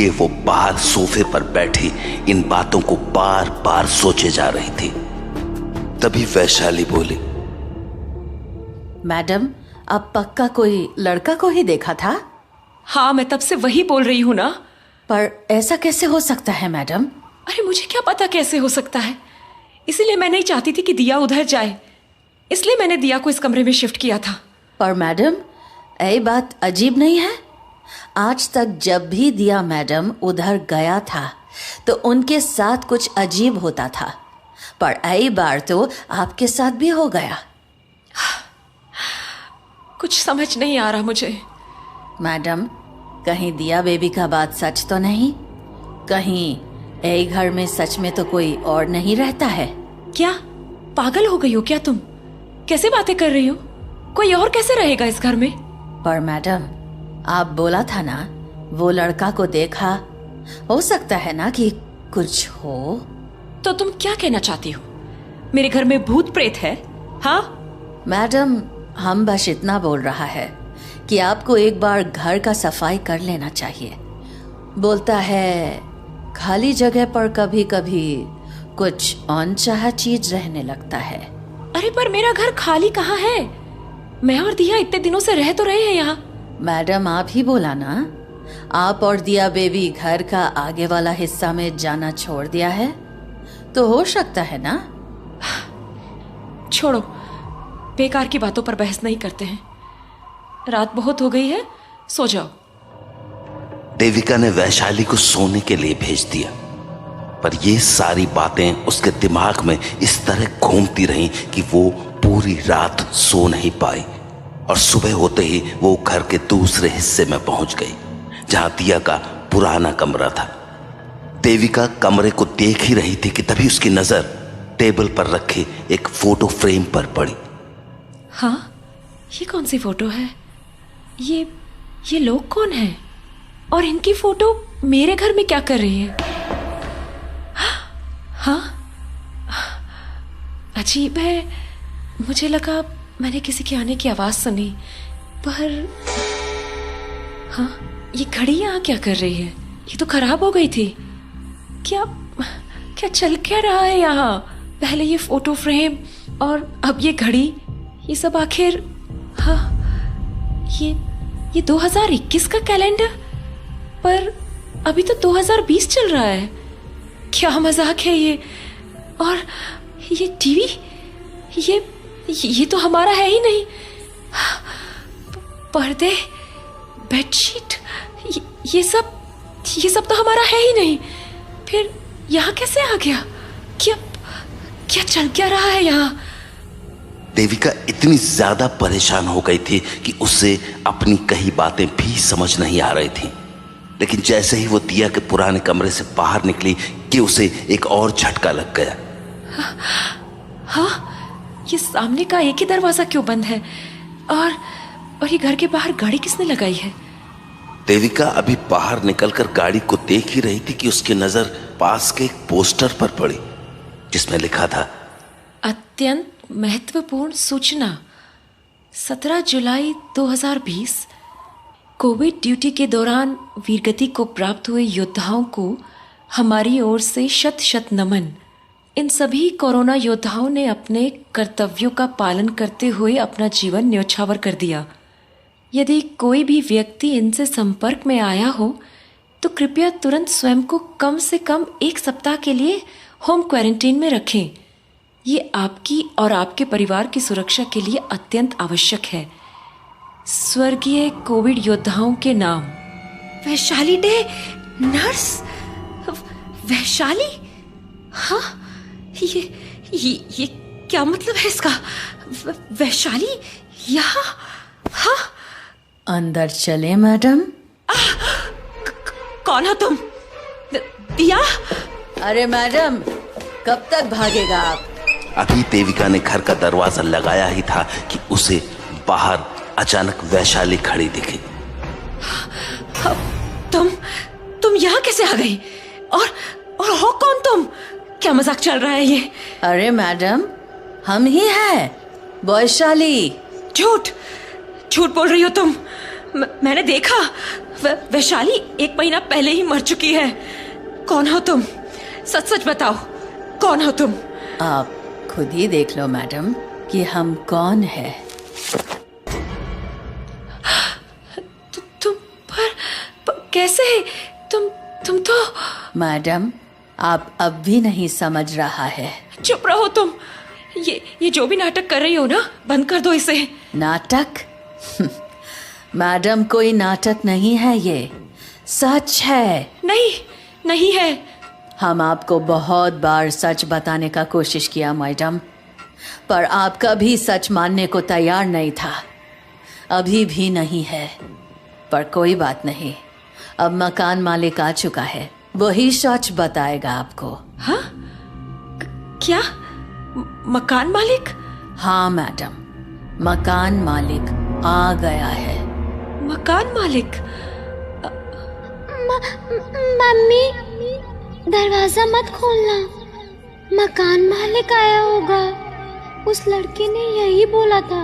कि वो बाहर सोफे पर बैठी इन बातों को बार बार सोचे जा रही थी। तभी वैशाली बोली, मैडम, आप पक्का कोई लड़का को ही देखा था? हाँ, मैं तब से वही बोल रही हूँ ना। पर ऐसा कैसे हो सकता है मैडम? अरे मुझे क्या पता कैसे हो सकता है, इसीलिए मैं नहीं चाहती थी कि दिया उधर जाए, इसलिए मैंने दिया को इस कमरे में शिफ्ट किया था। पर मैडम, ये बात अजीब नहीं है? आज तक जब भी दिया मैडम उधर गया था तो उनके साथ कुछ अजीब होता था, पर यही बार तो आपके साथ भी हो गया। कुछ समझ नहीं आ रहा मुझे। मैडम, कहीं दिया बेबी का बात सच तो नहीं? कहीं यही घर में सच में तो कोई और नहीं रहता है? क्या पागल हो गई हो क्या तुम? कैसे बातें कर रही हो? कोई और कैसे रहेगा इस घर में? पर मैडम, आप बोला था ना वो लड़का को देखा, हो सकता है ना कि कुछ हो। तो तुम क्या कहना चाहती हो? मेरे घर में भूत प्रेत है? हाँ मैडम, हम बस इतना बोल रहा है कि आपको एक बार घर का सफाई कर लेना चाहिए। बोलता है खाली जगह पर कभी कभी कुछ अनचाहा चीज रहने लगता है। अरे पर मेरा घर खाली कहाँ है? मैं और दिया इतने दिनों से रह तो रहे हैं यहाँ। मैडम, आप ही बोला ना, आप और दिया बेबी घर का आगे वाला हिस्सा में जाना छोड़ दिया है, तो हो सकता है ना। छोड़ो, बेकार की बातों पर बहस नहीं करते हैं। रात बहुत हो गई है, सो जाओ। देविका ने वैशाली को सोने के लिए भेज दिया, पर ये सारी बातें उसके दिमाग में इस तरह घूमती रहीं कि वो पूरी रात सो नहीं पाई। और सुबह होते ही वो घर के दूसरे हिस्से में पहुंच गई, जहां दिया का पुराना कमरा था। देविका कमरे को देख ही रही थी कि तभी उसकी नजर टेबल पर रखे एक फोटो फ्रेम पर पड़ी। हाँ, ये कौन सी फोटो है? ये लोग कौन हैं? और इनकी फोटो मेरे घर में क्या कर रही है? हाँ, अजीब है। मुझे लगा मैंने किसी के आने की आवाज सुनी, पर हाँ, ये घड़ी यहाँ क्या कर रही है? ये तो खराब हो गई थी। क्या चल क्या रहा है यहाँ? पहले ये फोटो फ्रेम और अब ये घड़ी, ये सब आखिर? हाँ, ये 2021 का कैलेंडर, पर अभी तो 2020 चल रहा है। क्या मजाक है ये? और ये टीवी, ये तो हमारा है ही नहीं। पर्दे, बेडशीट, ये सब तो हमारा है ही नहीं। फिर यहाँ कैसे आ गया? क्या चल क्या रहा है यहाँ? देविका इतनी ज्यादा परेशान हो गई थी कि उसे अपनी कही बातें भी समझ नहीं आ रही थी। लेकिन जैसे ही वो दिया के पुराने कमरे से बाहर निकली कि उसे एक और झटका लग गया। हाँ, ये सामने का एक ही दरवाजा क्यों बंद है? और ये घर के बाहर गाड़ी किसने लगाई है? देविका अभी बाहर निकलकर गाड़ी को देख ही रही थी कि उसकी नजर पास के एक पोस्टर पर पड़ी, जिसमें लिखा था, अत्यंत महत्वपूर्ण सूचना, 17 जुलाई 2020, कोविड ड्यूटी के दौरान वीरगति को प्राप्त हुए योद्धाओं को हमारी ओर से शत शत नमन। इन सभी कोरोना योद्धाओं ने अपने कर्तव्यों का पालन करते हुए अपना जीवन न्योछावर कर दिया। यदि कोई भी व्यक्ति इनसे संपर्क में आया हो तो कृपया तुरंत स्वयं को कम से कम 1 सप्ताह के लिए होम क्वारंटीन में रखें। ये आपकी और आपके परिवार की सुरक्षा के लिए अत्यंत आवश्यक है। स्वर्गीय कोविड योद्धाओं के नाम। वैशाली डे नर्स। वैशाली? हाँ, ये क्या मतलब है इसका? वैशाली यहाँ? हाँ, अंदर चले मैडम। कौन हो तुम? दिया? अरे मैडम, कब तक भागेगा आप? अभी देविका ने घर का दरवाजा लगाया ही था कि उसे बाहर अचानक वैशाली खड़ी दिखी। तुम यहाँ कैसे आ गई? और हो कौन तुम? क्या मजाक चल रहा है ये? अरे मैडम, हम ही हैं, वैशाली। झूठ बोल रही हो तुम। मैंने देखा वैशाली 1 महीना पहले ही मर चुकी है। कौन हो तुम? सच सच बताओ, कौन हो तुम? आप खुद ही देख लो मैडम कि हम कौन है। तुम पर कैसे? तुम तो मैडम, आप अब भी नहीं समझ रहा है। चुप रहो तुम। ये जो भी नाटक कर रही हो ना, बंद कर दो इसे। नाटक? मैडम, कोई नाटक नहीं है, ये सच है। नहीं है। हम आपको बहुत बार सच बताने का कोशिश किया मैडम, पर आप कभी सच मानने को तैयार नहीं था। अभी भी नहीं है, पर कोई बात नहीं, अब मकान मालिक आ चुका है, वही सच बताएगा आपको। हाँ? क्या? मकान मालिक? हाँ मैडम, मकान मालिक आ गया है। मकान मालिक? मम्मी, दरवाजा मत खोलना, मकान मालिक आया होगा। उस लड़के ने यही बोला था,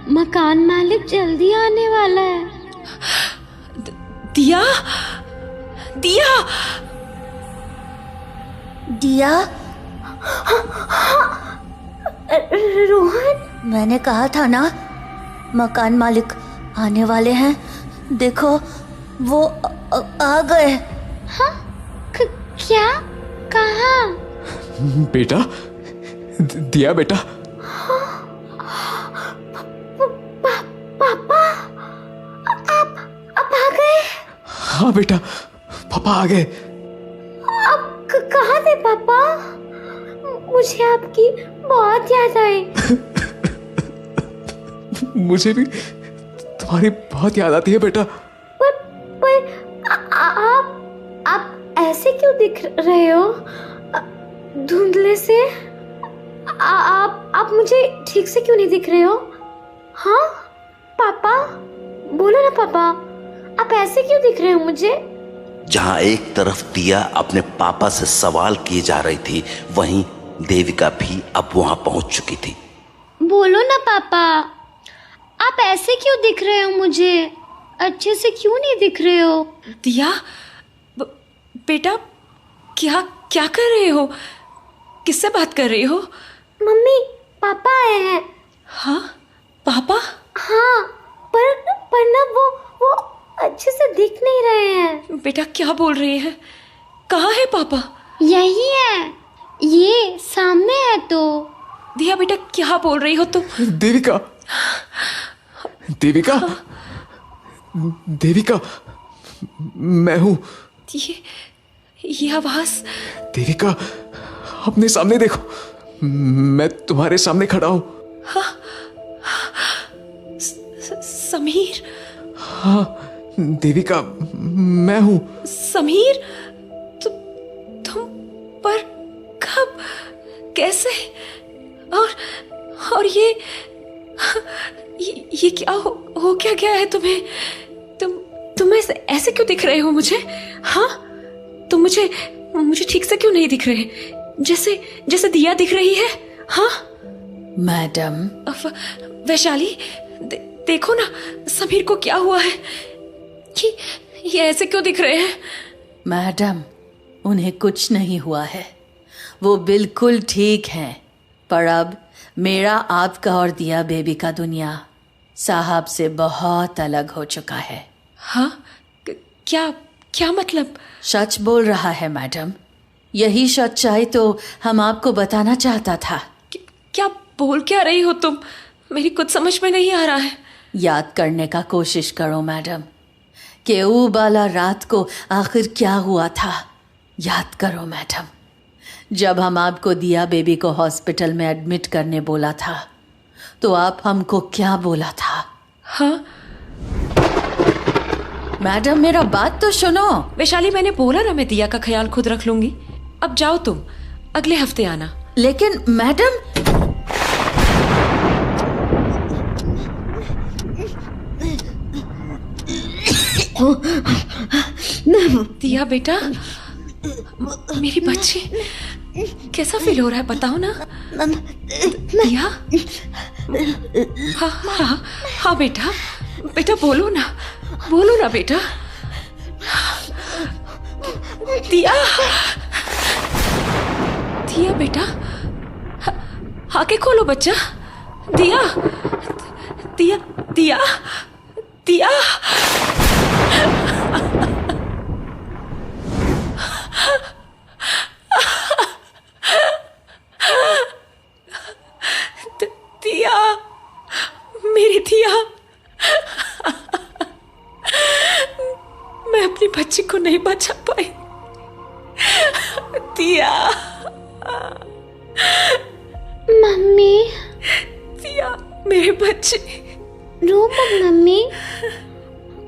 मकान मालिक जल्दी आने वाला है। दिया? रोहन, मैंने कहा था ना, मकान मालिक आने वाले हैं। देखो, वो आ गए। हाँ? क्या? कहाँ? बेटा, दिया बेटा। पापा, आप आ गए? हाँ बेटा, पापा आ गए। आप कहाँ थे पापा? मुझे आपकी बहुत याद आई। मुझे भी तुम्हारी बहुत याद आती है बेटा। पर आप ऐसे क्यों दिख रहे हो? धुंधले से? आप मुझे ठीक से क्यों नहीं दिख रहे हो? हाँ पापा, बोलो ना पापा, आप ऐसे क्यों दिख रहे हो मुझे? जहां एक तरफ दिया अपने पापा से सवाल किए जा रही थी, वहीं देविका भी अब वहां पहुंच चुकी थी। बोलो ना पापा, आप ऐसे क्यों दिख रहे हो मुझे? अच्छे से क्यों नहीं दिख रहे हो? दिया, बेटा, क्या कर रहे हो? किससे बात कर रही हो? मम्मी, पापा आए हैं। हाँ? पापा? हाँ, पर ना वो अच्छे से दिख नहीं रहे हैं। बेटा, क्या बोल रही है? कहाँ है पापा? यही है, ये सामने है। तो दिया बेटा, क्या बोल रही हो तुम? देविका, देविका, देविका, मैं हूँ। ये आवाज? देविका, अपने सामने देखो, मैं तुम्हारे सामने खड़ा हूँ। समीर? हाँ देविका, मैं हूँ। समीर? तुम पर कब, कैसे? और ये क्या हो क्या गया है तुम्हें? तुम ऐसे क्यों दिख रहे हो मुझे? हाँ, तुम मुझे ठीक से क्यों नहीं दिख रहे? जैसे दिया दिख रही है। हाँ मैडम, वैशाली, देखो ना, समीर को क्या हुआ है? ये ऐसे क्यों दिख रहे हैं? मैडम, उन्हें कुछ नहीं हुआ है, वो बिल्कुल ठीक हैं। पर अब मेरा, आपका और दिया बेबी का दुनिया साहब से बहुत अलग हो चुका है। हाँ? क्या मतलब? सच बोल रहा है मैडम, यही सच्चाई तो हम आपको बताना चाहता था। क्या बोल क्या रही हो तुम? मेरी कुछ समझ में नहीं आ रहा है। याद करने का कोशिश करो मैडम, कि वो वाला रात को आखिर क्या हुआ था। याद करो मैडम, जब हम आपको दिया बेबी को हॉस्पिटल में एडमिट करने बोला था, तो आप हमको क्या बोला था? हाँ? मैडम, मेरा बात तो सुनो। वैशाली, मैंने बोला ना, मैं दिया का ख्याल खुद रख लूंगी। अब जाओ तुम, अगले हफ्ते आना। लेकिन मैडम, दिया बेटा, मेरी बच्ची, कैसा फील हो रहा है बताओ ना। दिया? हाँ बेटा, बोलो ना बेटा। दिया, दिया बेटा, आंखें खोलो बच्चा। दिया, दिया, दिया, दिया। दिया, मेरी दिया, मैं अपनी बच्ची को नहीं बचा पाई। दिया, मम्मी। दिया, मेरे बच्चे। रो मत मम्मी,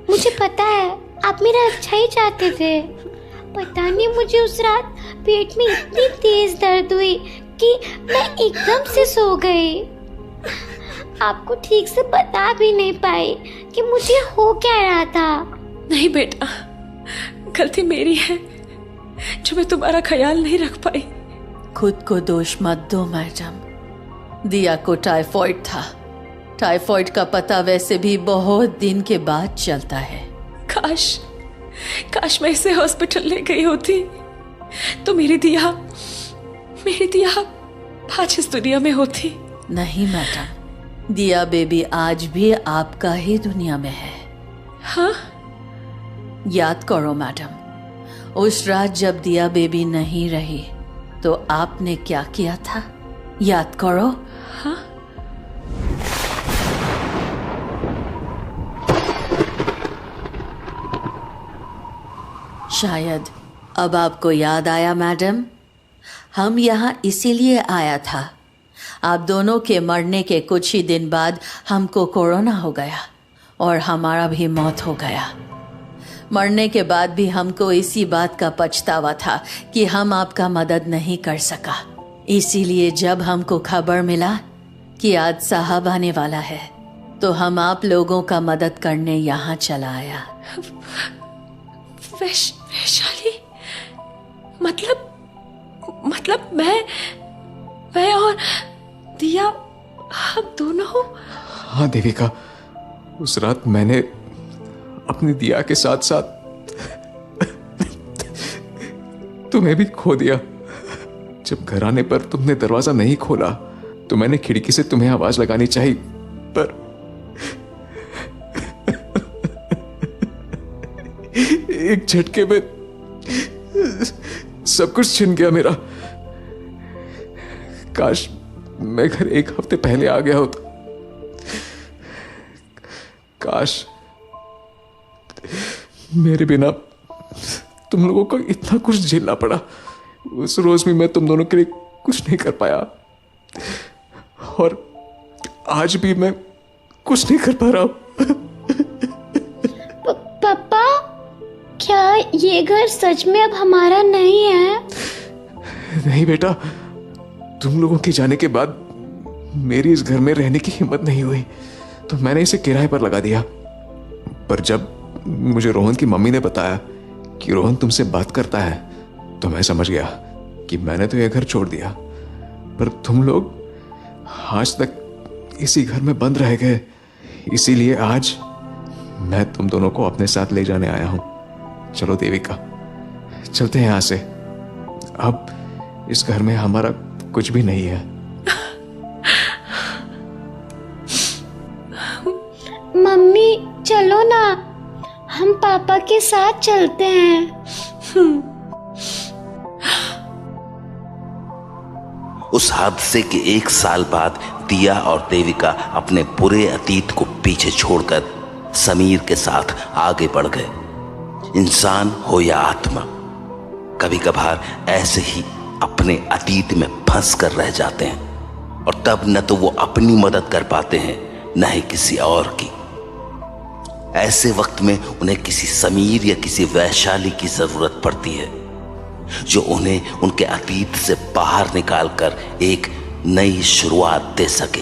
मुझे पता है आप मेरा अच्छा ही चाहते थे। पता नहीं मुझे उस रात पेट में इतनी तेज दर्द हुई कि मैं एकदम से सो गई। आपको ठीक से बता भी नहीं पाई कि मुझे हो क्या रहा था। नहीं बेटा, गलती मेरी है जो मैं तुम्हारा ख्याल नहीं रख पाई। खुद को दोष मत दो मैडम। दिया को टाइफाइड था। टाइफाइड का पता वैसे भी बहुत दिन के बाद चलता है। काश मैं इसे हॉस्पिटल ले गई होती तो मेरी दिया आज इस दुनिया में होती। नहीं मैडम, दिया बेबी आज भी आपका ही दुनिया में है। हाँ? याद करो मैडम, उस रात जब दिया बेबी नहीं रही तो आपने क्या किया था? याद करो। हाँ? शायद अब आपको याद आया मैडम। हम यहाँ इसीलिए आया था। आप दोनों के मरने के कुछ ही दिन बाद हमको कोरोना हो गया और हमारा भी मौत हो गया। मरने के बाद भी हमको इसी बात का पछतावा था कि हम आपका मदद नहीं कर सका। इसीलिए जब हमको खबर मिला कि आज साहब आने वाला है तो हम आप लोगों का मदद करने यहाँ चला आया। वैशाली, मतलब मैं और दिया, हम दोनों। हाँ देविका, उस रात मैंने अपनी दिया के साथ साथ तुम्हें भी खो दिया। जब घर आने पर तुमने दरवाजा नहीं खोला तो मैंने खिड़की से तुम्हें आवाज लगानी चाहिए, पर एक झटके में सब कुछ छिन गया मेरा। काश मैं घर एक हफ्ते पहले आ गया होता। काश मेरे बिना तुम लोगों को इतना कुछ झेलना पड़ा। उस रोज भी मैं तुम दोनों के लिए कुछ नहीं कर पाया और आज भी मैं कुछ नहीं कर पा रहा हूं। पापा, क्या ये घर सच में अब हमारा नहीं है? नहीं बेटा, तुम लोगों के जाने के बाद मेरी इस घर में रहने की हिम्मत नहीं हुई तो मैंने इसे किराए पर लगा दिया। पर जब मुझे रोहन की मम्मी ने बताया कि रोहन तुमसे बात करता है तो मैं समझ गया कि मैंने तो यह घर छोड़ दिया। पर तुम लोग आज तक इसी घर में बंद रह गए, इसीलिए आज मैं तुम दोनों को अपने साथ ले जाने आया हूं। चलो देविका, चलते हैं यहां से। अब इस घर में हमारा कुछ भी नहीं है। मम्मी चलो ना, हम पापा के साथ चलते हैं। उस हादसे के 1 साल बाद दिया और देविका अपने बुरे अतीत को पीछे छोड़कर समीर के साथ आगे बढ़ गए। इंसान हो या आत्मा, कभी कभार ऐसे ही अपने अतीत में फंस कर रह जाते हैं और तब न तो वो अपनी मदद कर पाते हैं न ही किसी और की। ऐसे वक्त में उन्हें किसी समीर या किसी वैशाली की जरूरत पड़ती है जो उन्हें उनके अतीत से बाहर निकालकर एक नई शुरुआत दे सके।